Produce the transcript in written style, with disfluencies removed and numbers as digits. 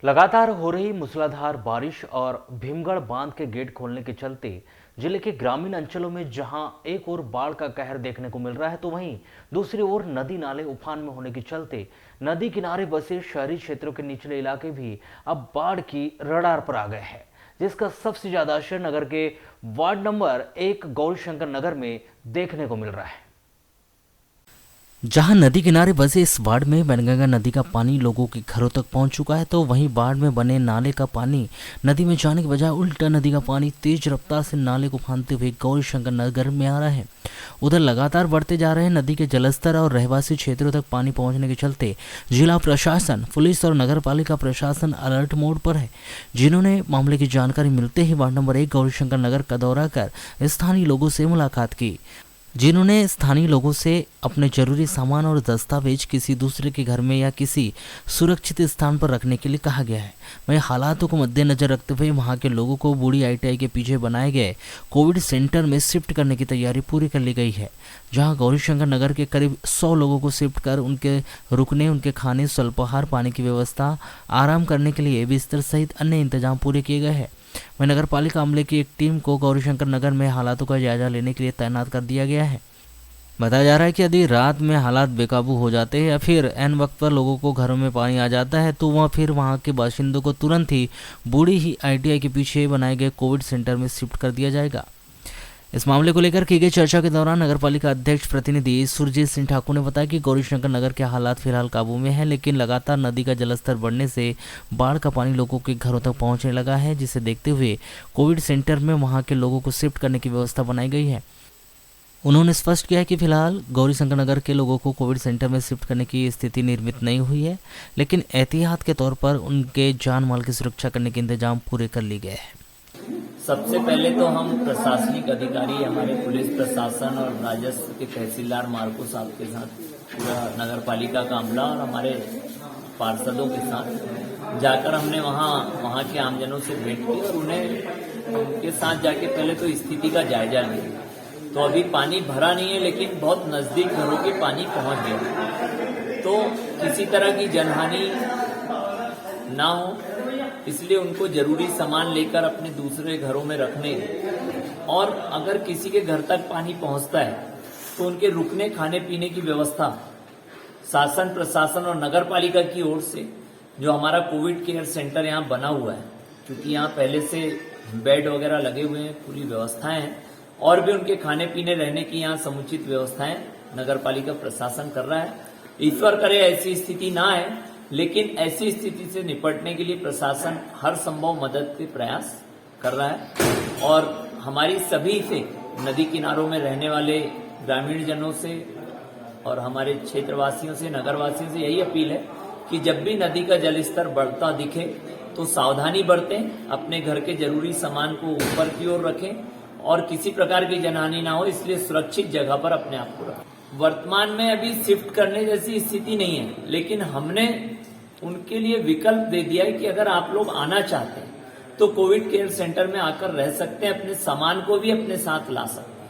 लगातार हो रही मूसलाधार बारिश और भीमगढ़ बांध के गेट खोलने के चलते जिले के ग्रामीण अंचलों में जहां एक ओर बाढ़ का कहर देखने को मिल रहा है तो वहीं दूसरी ओर नदी नाले उफान में होने के चलते नदी किनारे बसे शहरी क्षेत्रों के निचले इलाके भी अब बाढ़ की रडार पर आ गए हैं, जिसका सबसे ज्यादा असर नगर के वार्ड नंबर 1 गौरीशंकर नगर में देखने को मिल रहा है। जहां नदी किनारे बसे इस वार्ड में बनगंगा नदी का पानी लोगों के घरों तक पहुंच चुका है, तो वहीं बाढ़ में बने नाले का पानी नदी में जाने के बजाय उल्टा नदी का पानी तेज रफ्तार से नाले को फांदते हुए गौरीशंकर नगर में आ रहा है। उधर लगातार बढ़ते जा रहे नदी के जलस्तर और रहवासी क्षेत्रों तक पानी पहुंचने के चलते जिला प्रशासन, पुलिस और नगर पालिका प्रशासन अलर्ट मोड पर है, जिन्होंने मामले की जानकारी मिलते ही वार्ड नंबर 1 गौरीशंकर नगर का दौरा कर स्थानीय लोगों से मुलाकात की, जिन्होंने स्थानीय लोगों से अपने जरूरी सामान और दस्तावेज किसी दूसरे के घर में या किसी सुरक्षित स्थान पर रखने के लिए कहा गया है। वहीं हालातों को मद्देनजर रखते हुए वहां के लोगों को बूढ़ी ITI के पीछे बनाए गए कोविड सेंटर में शिफ्ट करने की तैयारी पूरी कर ली गई है, जहां गौरीशंकर नगर के करीब 100 लोगों को शिफ्ट कर उनके रुकने, उनके खाने, स्वल्पाहार, पानी की व्यवस्था, आराम करने के लिए बिस्तर सहित अन्य इंतजाम पूरे किए गए हैं। वहीं नगर पालिका अमले की एक टीम को गौरीशंकर नगर में हालातों का जायजा लेने के लिए तैनात कर दिया गया है। बताया जा रहा है कि यदि रात में हालात बेकाबू हो जाते हैं या फिर ऐन वक्त पर लोगों को घरों में पानी आ जाता है तो वह फिर वहां के बाशिंदों को तुरंत ही बूढ़ी ही ITI के पीछे बनाए गए कोविड सेंटर में शिफ्ट कर दिया जाएगा। इस मामले को लेकर की गई चर्चा के दौरान नगर पालिका अध्यक्ष प्रतिनिधि सुरजीत सिंह ठाकुर ने बताया कि गौरीशंकर नगर के हालात फिलहाल काबू में हैं, लेकिन लगातार नदी का जलस्तर बढ़ने से बाढ़ का पानी लोगों के घरों तक पहुंचने लगा है, जिसे देखते हुए कोविड सेंटर में वहां के लोगों को शिफ्ट करने की व्यवस्था बनाई गई है। उन्होंने स्पष्ट किया कि फिलहाल गौरीशंकर नगर के लोगों को कोविड सेंटर में शिफ्ट करने की स्थिति निर्मित नहीं हुई है, लेकिन एहतियात के तौर पर उनके जान माल की सुरक्षा करने के इंतजाम पूरे कर लिए गए हैं। सबसे पहले तो हम प्रशासनिक अधिकारी, हमारे पुलिस प्रशासन और राजस्व के तहसीलदार मार्को साहब के साथ पूरा नगर पालिका का अमला और हमारे पार्षदों के साथ जाकर हमने वहाँ के आमजनों से भेंट की और उनके साथ जाके पहले तो स्थिति का जायजा लिया। तो अभी पानी भरा नहीं है, लेकिन बहुत नजदीक घरों के पानी पहुंच गया, तो किसी तरह की जनहानि ना हो, इसलिए उनको जरूरी सामान लेकर अपने दूसरे घरों में रखने, और अगर किसी के घर तक पानी पहुंचता है तो उनके रुकने, खाने पीने की व्यवस्था शासन, प्रशासन और नगर पालिका की ओर से जो हमारा कोविड केयर सेंटर यहाँ बना हुआ है, क्योंकि यहाँ पहले से बेड वगैरह लगे हुए हैं, पूरी व्यवस्थाएं हैं, और भी उनके खाने पीने, रहने की यहाँ समुचित व्यवस्थाएं नगर पालिका प्रशासन कर रहा है। ईश्वर करे ऐसी स्थिति ना आए, लेकिन ऐसी स्थिति से निपटने के लिए प्रशासन हर संभव मदद के प्रयास कर रहा है। और हमारी सभी से, नदी किनारों में रहने वाले ग्रामीण जनों से और हमारे क्षेत्रवासियों से, नगरवासियों से यही अपील है कि जब भी नदी का जलस्तर बढ़ता दिखे तो सावधानी बरतें, अपने घर के जरूरी सामान को ऊपर की ओर रखें और किसी प्रकार की जनहानि ना हो, इसलिए सुरक्षित जगह पर अपने आप को रखें। वर्तमान में अभी शिफ्ट करने जैसी स्थिति नहीं है, लेकिन हमने उनके लिए विकल्प दे दिया है कि अगर आप लोग आना चाहते हैं तो कोविड केयर सेंटर में आकर रह सकते हैं, अपने सामान को भी अपने साथ ला सकते हैं।